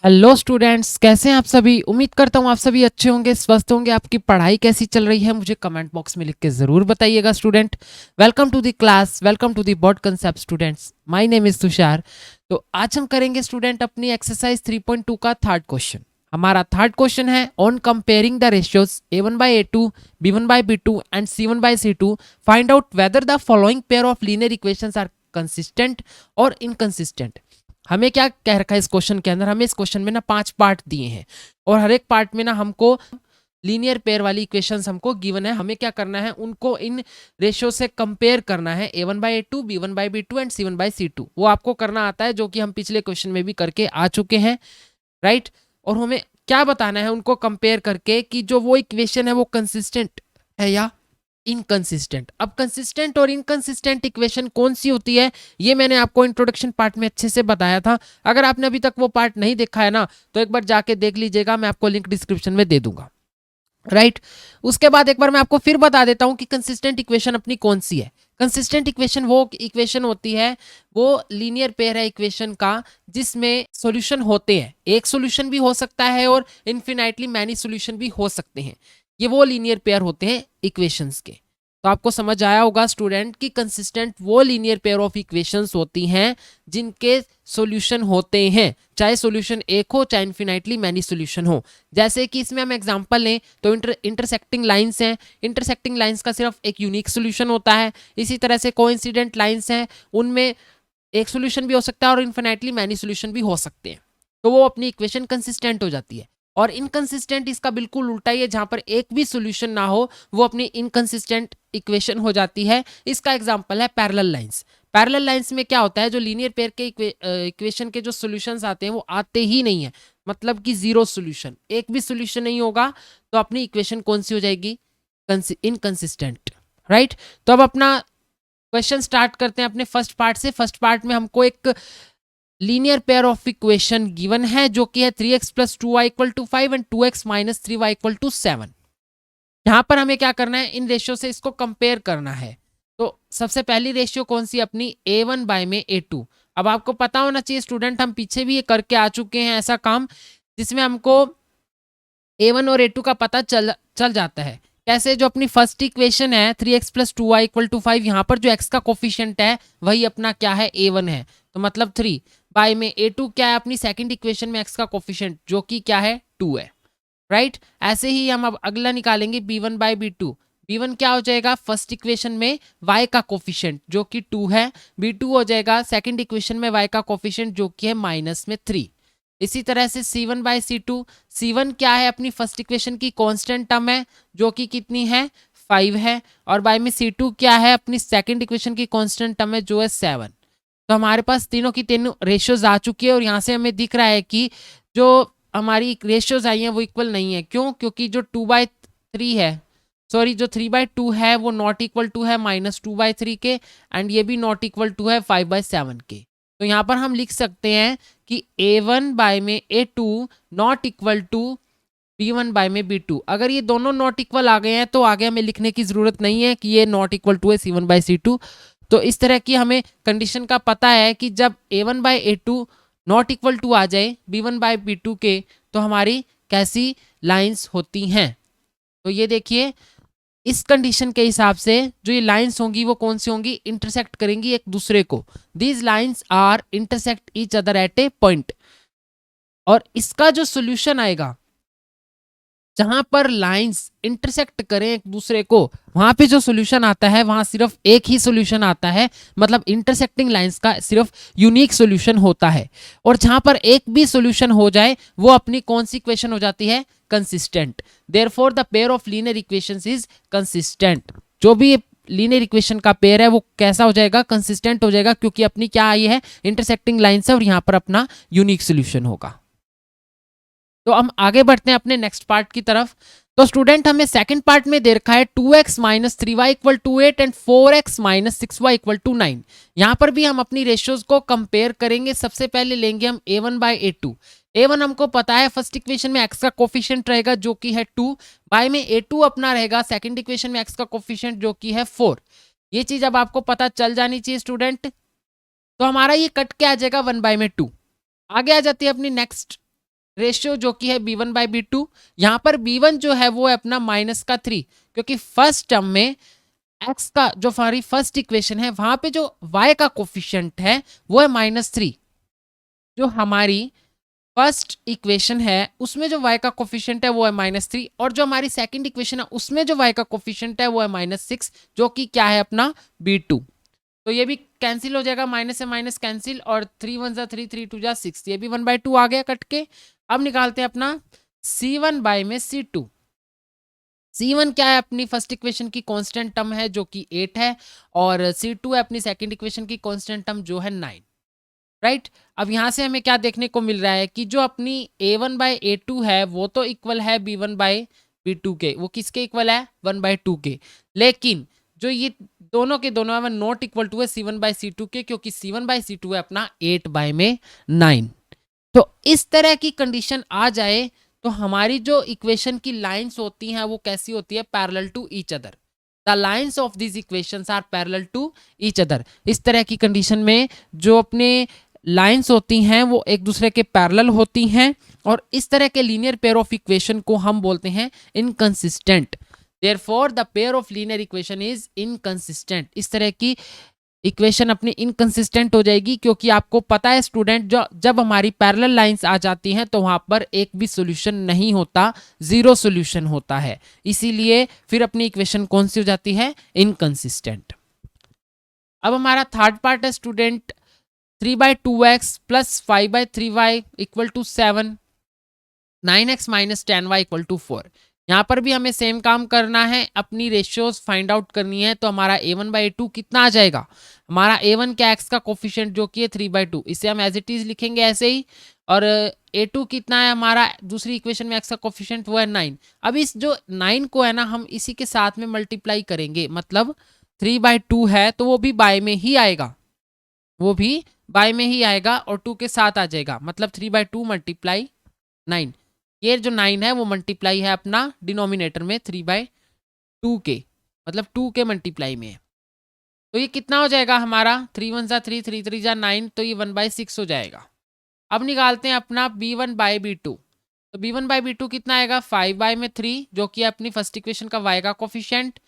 Hello students, कैसे हैं आप सभी। उम्मीद करता हूँ आप सभी अच्छे होंगे, स्वस्थ होंगे। आपकी पढ़ाई कैसी चल रही है मुझे कमेंट बॉक्स में लिख के ज़रूर बताइएगा student. Welcome to the class, welcome to the board concept students. My name is Tushar. तो आज हम करेंगे स्टूडेंट अपनी एक्सरसाइज 3.2 का थर्ड क्वेश्चन। हमारा थर्ड क्वेश्चन है on comparing the ratios a1/a2, b1/b2 and c1/c2 find out whether the following pair of linear equations are consistent और inconsistent. हमें क्या कह रखा है इस क्वेश्चन के अंदर, हमें इस क्वेश्चन में ना 5 पार्ट दिए हैं और हर एक पार्ट में ना हमको लीनियर पेयर वाली इक्वेशंस हमको गिवन है। हमें क्या करना है, उनको इन रेशियो से कंपेयर करना है, a1/a2, b1/b2 एंड c1/c2। वो आपको करना आता है, जो कि हम पिछले क्वेश्चन में भी करके आ चुके हैं, राइट। और हमें क्या बताना है उनको कंपेयर करके कि जो वो इक्वेशन है वो कंसिस्टेंट है या इनकंसिस्टेंट। अब कंसिस्टेंट और इनकंसिस्टेंट इक्वेशन कौन सी होती है, ये मैंने आपको इंट्रोडक्शन पार्ट में अच्छे से बताया था। अगर आपने अभी तक वो पार्ट नहीं देखा है ना, तो एक बार जाके देख लीजिएगा, मैं आपको लिंक डिस्क्रिप्शन में दे दूंगा, राइट। उसके बाद एक बार मैं आपको फिर बता देता हूं कि कंसिस्टेंट इक्वेशन अपनी कौन सी है। कंसिस्टेंट इक्वेशन वो इक्वेशन होती है, वो लीनियर पेयर है इक्वेशन का जिसमें सॉल्यूशन होते हैं। एक सॉल्यूशन भी हो सकता है और इन्फिनाइटली मैनी सॉल्यूशन भी हो सकते हैं। ये वो लीनियर पेयर होते हैं इक्वेशंस के। तो आपको समझ आया होगा स्टूडेंट कि कंसिस्टेंट वो लीनियर पेयर ऑफ इक्वेशंस होती हैं जिनके सॉल्यूशन होते हैं, चाहे सॉल्यूशन एक हो चाहे इन्फिनाइटली मैनी सॉल्यूशन हो। जैसे कि इसमें हम एग्जांपल लें तो इंटरसेक्टिंग लाइंस हैं, इंटरसेक्टिंग लाइंस का सिर्फ एक यूनिक सॉल्यूशन होता है। इसी तरह से कोइंसिडेंट लाइंस हैं, उनमें एक सॉल्यूशन भी हो सकता है और इन्फिनाइटली मैनी सॉल्यूशन भी हो सकते हैं। तो वो अपनी इक्वेशन कंसिस्टेंट हो जाती है। और इनकंसिस्टेंट इसका बिल्कुल उल्टा ही है, जहां पर एक भी सॉल्यूशन ना हो वो अपनी इनकंसिस्टेंट इक्वेशन हो जाती है। इसका एग्जांपल है पैरेलल लाइंस। पैरेलल लाइंस में क्या होता है, जो लीनियर पेयर के इक्वेशन के जो सॉल्यूशंस आते हैं वो आते ही नहीं है, मतलब कि जीरो सॉल्यूशन, एक भी सॉल्यूशन नहीं होगा, तो अपनी इक्वेशन कौन सी हो जाएगी, इनकंसिस्टेंट, राइट। तो अब अपना क्वेश्चन स्टार्ट करते हैं अपने फर्स्ट पार्ट से। फर्स्ट पार्ट में हमको एक linear pair of equation given है जो कि है 3x + 2y = 5 and 2x - 3y = 7। यहां पर हमें क्या करना है, इन रेशियो से इसको कंपेयर करना है। तो सबसे पहली रेशियो कौन सी, अपनी a1/a2। अब आपको पता होना चाहिए स्टूडेंट, हम पीछे भी ये करके आ चुके हैं ऐसा काम, जिसमें हमको a1 और a2 का पता चल जाता है। कैसे, जो अपनी फर्स्ट इक्वेशन है 3x + 2y = 5, यहाँ पर जो x का कोफिशिएंट है वही अपना क्या है, a1 है, तो मतलब 3 बाय में a2 क्या है, अपनी सेकंड इक्वेशन में x का कोफिशिएंट जो कि क्या है, 2 है, राइट। ऐसे ही हम अब अगला निकालेंगे b1/b2। b1 क्या हो जाएगा, फर्स्ट इक्वेशन में y का कोफिशिएंट जो कि 2 है। b2 हो जाएगा सेकंड इक्वेशन में y का कोफिशिएंट जो कि है -3। इसी तरह से c1/c2, c1 क्या है, अपनी फर्स्ट इक्वेशन की कांस्टेंट टर्म है जो कि कितनी है, 5 है। और बाय में c2 क्या है, अपनी सेकंड इक्वेशन की कांस्टेंट टर्म है जो है 7। तो हमारे पास तीनों की तीनों रेशियोज आ चुकी है और यहाँ से हमें दिख रहा है कि जो हमारी रेशियोज आई हैं वो इक्वल नहीं है। क्यों, क्योंकि जो 2/3 है, सॉरी जो 3/2 है वो नॉट इक्वल टू है -2/3 के, एंड ये भी नॉट इक्वल टू है 5/7 के। तो यहाँ पर हम लिख सकते हैं कि a1/a2 not equal to b1/b2। अगर ये दोनों नॉट इक्वल आ गए हैं तो आगे हमें लिखने की जरूरत नहीं है कि ये नॉट इक्वल टू है c1/c2। तो इस तरह की हमें कंडीशन का पता है कि जब a1/a2 नॉट इक्वल टू आ जाए b1/b2 के, तो हमारी कैसी लाइंस होती हैं। तो ये देखिए, इस कंडीशन के हिसाब से जो ये लाइंस होंगी वो कौन सी होंगी, इंटरसेक्ट करेंगी एक दूसरे को। These lines are intersect each other at a point. और इसका जो सोल्यूशन आएगा, जहां पर लाइंस इंटरसेक्ट करें एक दूसरे को, वहां पे जो सॉल्यूशन आता है वहां सिर्फ एक ही सॉल्यूशन आता है, मतलब इंटरसेक्टिंग लाइंस का सिर्फ यूनिक सॉल्यूशन होता है। और जहां पर एक भी सॉल्यूशन हो जाए वो अपनी कौन सी इक्वेशन हो जाती है, consistent. Therefore the pair of linear equations is consistent. जो भी लीनियर इक्वेशन का पेयर है वो कैसा हो जाएगा, कंसिस्टेंट हो जाएगा, क्योंकि अपनी क्या आई है, इंटरसेक्टिंग लाइंस है और यहाँ पर अपना यूनिक सोल्यूशन होगा। तो हम आगे बढ़ते हैं अपने नेक्स्ट पार्ट की तरफ। तो स्टूडेंट हमें सेकंड पार्ट में दे रखा है 2x - 3y = 8 and 4x - 6y = 9। यहां पर भी हम अपनी रेशियोज को कंपेयर करेंगे। सबसे पहले लेंगे हम a1/a2। a1 हमको पता है, फर्स्ट इक्वेशन में x का कोफिशिएंट रहेगा जो कि है 2, बाय में a2 अपना रहेगा सेकंड इक्वेशन में x का कोफिशिएंट जो कि है 4। ये चीज अब आपको पता चल जानी चाहिए स्टूडेंट। तो हमारा ये कट के आ जाएगा 1/2। आगे आ जाती है अपनी नेक्स्ट रेशियो जो कि है b1/b2। यहाँ पर b1 जो है वो है अपना -3, क्योंकि फर्स्ट टर्म में x का जो हमारी फर्स्ट इक्वेशन है वहां पे जो y का कोफिशिएंट है वो है -3। जो हमारी फर्स्ट इक्वेशन है उसमें जो y का कोफिशिएंट है वो है -3, और जो हमारी सेकंड इक्वेशन है उसमें जो y का कोफिशिएंट है वो है -6, जो कि क्या है अपना b2। तो ये भी कैंसिल हो जाएगा, माइनस से माइनस कैंसिल, और 3 1 जा 3, 3 2 जा 6, ये भी 1/2 आ गया कट के। अब निकालते हैं अपना C1 बाय में C2। C1 क्या है अपनी फर्स्ट इक्वेशन की कांस्टेंट टर्म है जो कि 8 है, और C2 है अपनी सेकंड इक्वेशन की कांस्टेंट टर्म जो है 9, राइट। अब यहाँ से हमें क्या देखने को मिल रहा है कि जो अपनी A1/A2 है वो तो इक्वल है B1/B2 के, वो किसके इक्वल है 1/2 के, लेकिन जो ये दोनों के दोनों है नॉट इक्वल टू है C1/C2 के, क्योंकि C1/C2 है अपना 8/9। तो इस तरह की कंडीशन आ जाए तो हमारी जो इक्वेशन की लाइंस होती हैं वो कैसी होती है, parallel to each other. The lines of this equations are parallel to each other. इस तरह की कंडीशन में जो अपने लाइंस होती हैं वो एक दूसरे के पैरेलल होती हैं, और इस तरह के लीनियर पेयर ऑफ इक्वेशन को हम बोलते हैं inconsistent. Therefore the pair of linear equation is inconsistent. इस तरह की इक्वेशन अपनी इनकंसिस्टेंट हो जाएगी, क्योंकि आपको पता है स्टूडेंट जो जब हमारी पैरेलल लाइंस आ जाती हैं तो वहां पर एक भी सॉल्यूशन नहीं होता, जीरो सॉल्यूशन होता है, इसीलिए फिर अपनी इक्वेशन कौन सी हो जाती है, इनकंसिस्टेंट। अब हमारा थर्ड पार्ट है student 3/2x plus 5/3y equal to 7, 9x minus 10y equal to 4। यहाँ पर भी हमें सेम काम करना है, अपनी रेशियोज फाइंड आउट करनी है। तो हमारा A1/A2 कितना आ जाएगा, हमारा A1 क्या x का कोफिशिएंट जो कि है 3/2, इसे हम एज इट इज लिखेंगे ऐसे ही, और A2 कितना है हमारा दूसरी इक्वेशन में x का कोफिशिएंट वो है 9। अब इस जो 9 को है ना हम इसी के साथ में मल्टीप्लाई करेंगे, मतलब 3/2 है तो वो भी बाय में ही आएगा, वो भी बाय में ही आएगा और 2 के साथ आ जाएगा, मतलब 3/2 मल्टीप्लाई 9। ये जो 9 है वो मल्टीप्लाई है अपना डिनोमिनेटर में 3/2 के, मतलब 2 के मल्टीप्लाई में है। तो ये कितना हो जाएगा हमारा 3 1 जा 3, 3 3 जा 9, तो ये 1/6 हो जाएगा। अब निकालते हैं अपना B1/B2। तो B1/B2 कितना आएगा 5/3, जो कि अपनी फर्स्ट इक्वेशन का y का कोफिशिएंट,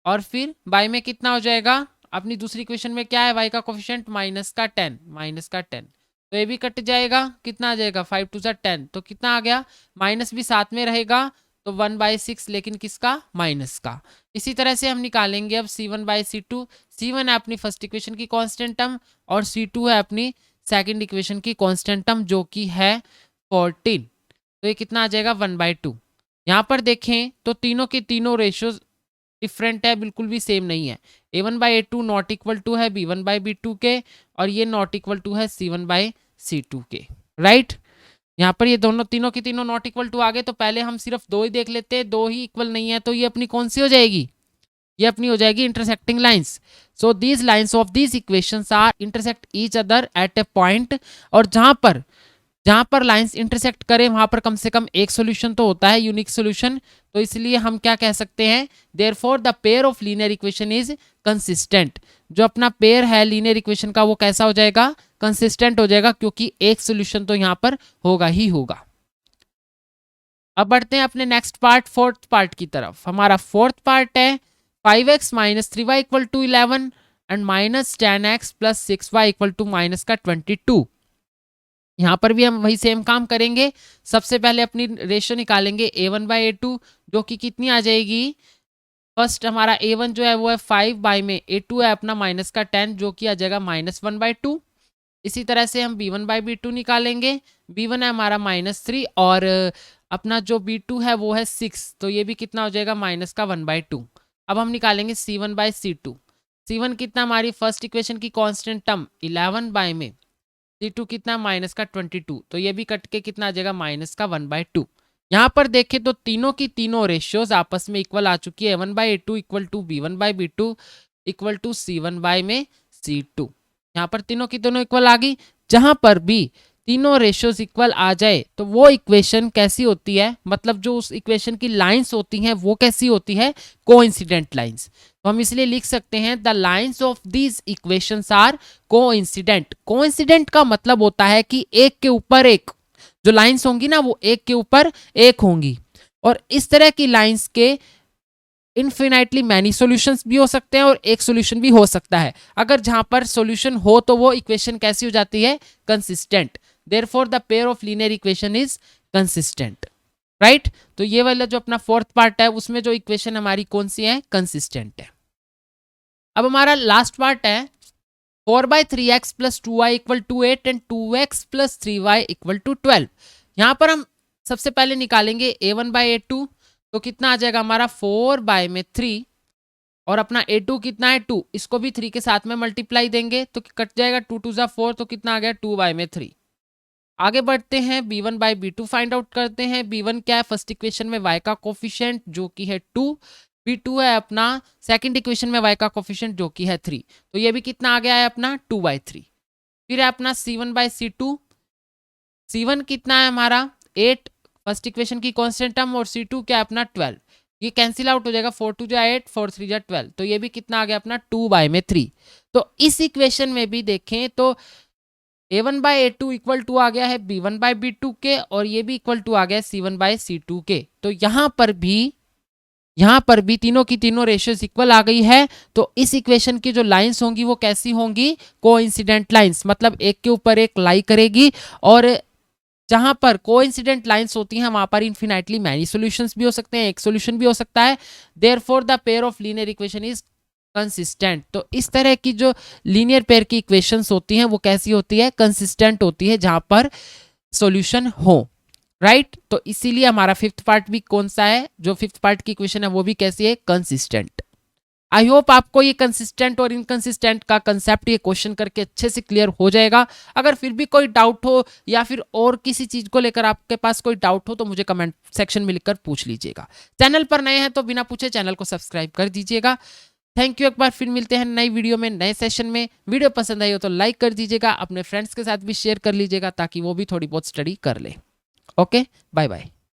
और फिर बाय में कितना हो जाएगा, अपनी दूसरी इक्वेशन में क्या है y का कोफिशिएंट -10, तो ये भी कट जाएगा, कितना आ जाएगा 5 2 जा 10, तो कितना आ गया, माइनस भी साथ में रहेगा तो 1/6, लेकिन किसका, माइनस का। इसी तरह से हम निकालेंगे अब C1/C2। C1 है अपनी फर्स्ट इक्वेशन की कांस्टेंट टर्म, और C2 है अपनी सेकंड इक्वेशन की कांस्टेंट टर्म जो कि है 14, तो ये कितना आ जाएगा 1/2। यहाँ पर देखें तो तीनों के तीनों रेशियोज डिफरेंट है, बिल्कुल भी सेम नहीं है। A1/A2 नॉट इक्वल टू है B1/B2 के, और ये नॉट इक्वल टू है C1/C2 के, राइट। यहाँ पर ये दोनों तीनों की तीनों नॉट इक्वल टू आ गए, तो पहले हम सिर्फ दो ही देख लेते हैं, दो ही इक्वल नहीं है, तो ये अपनी कौन सी हो जाएगी, ये अपनी हो जाएगी intersecting lines. So these lines of these equations are intersect each other at a point, और जहां पर लाइंस इंटरसेक्ट करें वहां पर कम से कम एक सॉल्यूशन तो होता है, यूनिक सॉल्यूशन। तो इसलिए हम क्या कह सकते हैं, therefore the pair of linear equation is consistent. जो अपना पेयर है लीनियर इक्वेशन का वो कैसा हो जाएगा, कंसिस्टेंट हो जाएगा, क्योंकि एक सॉल्यूशन तो यहाँ पर होगा ही होगा। अब बढ़ते हैं अपने नेक्स्ट पार्ट, फोर्थ पार्ट की तरफ। हमारा फोर्थ पार्ट है 5x minus 3y equal to 11 and minus 10x plus 6y equal to minus का 22। यहाँ पर भी हम वही सेम काम करेंगे। सबसे पहले अपनी रेशियो निकालेंगे A1/A2, जो कि कितनी आ जाएगी, फर्स्ट हमारा A1 जो है वो है 5/A2 है अपना माइनस का 10, जो कि आ जाएगा -1/2। इसी तरह से हम B1/B2 निकालेंगे, B1 है हमारा -3, और अपना जो B2 है वो है 6, तो ये भी कितना हो जाएगा माइनस का 1/2। अब हम निकालेंगे C1/C2। C1 कितना, हमारी फर्स्ट इक्वेशन की कांस्टेंट टर्म 11 बाय में, C2 कितना माइनस का 22, तो ये भी कट के कितना आ जाएगा माइनस का 1/2। यहाँ पर देखें तो तीनों की तीनों रेशियोज आपस में इक्वल आ चुकी है, A1/A2 equal to B1/B2 equal to C1 by में C2। यहाँ पर तीनों की दोनों इक्वल आ गई। जहां पर भी तीनों रेशियोज इक्वल आ जाए तो वो इक्वेशन कैसी होती है, मतलब जो उस इक्वेशन की लाइंस होती हैं वो कैसी होती है, कोइंसिडेंट लाइंस। तो हम इसलिए लिख सकते हैं the lines of these equations are coincident. Coincident का मतलब होता है कि एक के ऊपर एक जो लाइंस होंगी ना वो एक के ऊपर एक होंगी, और इस तरह की लाइंस के इनफिनाइटली मैनी सॉल्यूशंस भी हो सकते हैं और एक सॉल्यूशन भी हो सकता है। अगर जहां पर सॉल्यूशन हो तो वो इक्वेशन कैसी हो जाती है, consistent. Therefore the pair of linear equation is consistent, right. तो ये वाला जो अपना फोर्थ पार्ट है उसमें जो इक्वेशन हमारी कौन सी है, कंसिस्टेंट है। अब हमारा लास्ट पार्ट है 4/3x + 2y = 8 and 2x + 3y = 12। यहां पर हम सबसे पहले निकालेंगे a1/a2, तो कितना आ जाएगा हमारा 4/3, और अपना a2 कितना है 2, इसको भी 3 के साथ में मल्टीप्लाई देंगे तो कट जाएगा, 2 2 4, तो कितना आ गया 2/3। आगे बढ़ते हैं b1/b2 फाइंड आउट करते हैं। b1 क्या है, फर्स्ट इक्वेशन में y का कोफिशिएंट जो कि है 2, b2 है अपना सेकंड इक्वेशन में y का कोफिशिएंट जो कि है 3, तो ये भी कितना आ गया है अपना 2/3। फिर है अपना c1/c2, c1 कितना है हमारा 8, फर्स्ट इक्वेशन की कांस्टेंट टर्म, और c2 क्या है अपना 12, ये कैंसिल आउट हो जाएगा, 4 2 जा 8, 4 3 जा 12, तो ये भी कितना आ गया अपना 2/3। तो इस इक्वेशन में भी देखें तो a1/a2 = आ गया है b1/b2 के, और ये भी इक्वल टू आ गया है c1/c2 के। तो यहाँ पर भी तीनों की तीनों रेशियोज इक्वल आ गई है। तो इस इक्वेशन की जो लाइंस होंगी वो कैसी होंगी, कोइंसिडेंट लाइंस, मतलब एक के ऊपर एक लाई करेगी, और जहां पर कोइंसिडेंट लाइंस होती हैं वहां पर इनफिनाइटली मैनी सॉल्यूशंस भी हो सकते हैं, एक सॉल्यूशन भी हो सकता है। Therefore the pair of linear equation is consistent. तो इस तरह की जो लीनियर पेयर की इक्वेशंस होती हैं वो कैसी होती है, कंसिस्टेंट होती है, जहां पर सॉल्यूशन हो, राइट। तो इसीलिए हमारा फिफ्थ पार्ट भी कौन सा है, जो फिफ्थ पार्ट की इक्वेशन है वो भी कैसी है, कंसिस्टेंट। आई होप आपको ये कंसिस्टेंट और इनकंसिस्टेंट का कंसेप्ट ये क्वेश्चन करके अच्छे से क्लियर हो जाएगा। अगर फिर भी कोई डाउट हो या फिर और किसी चीज को लेकर आपके पास कोई डाउट हो तो मुझे कमेंट सेक्शन में लिखकर पूछ लीजिएगा। चैनल पर नए हैं तो बिना पूछे चैनल को सब्सक्राइब कर दीजिएगा। थैंक यू, एक बार फिर मिलते हैं नई वीडियो में, नए सेशन में। वीडियो पसंद आई हो तो लाइक कर दीजिएगा, अपने फ्रेंड्स के साथ भी शेयर कर लीजिएगा ताकि वो भी थोड़ी बहुत स्टडी कर ले। Okay, bye bye.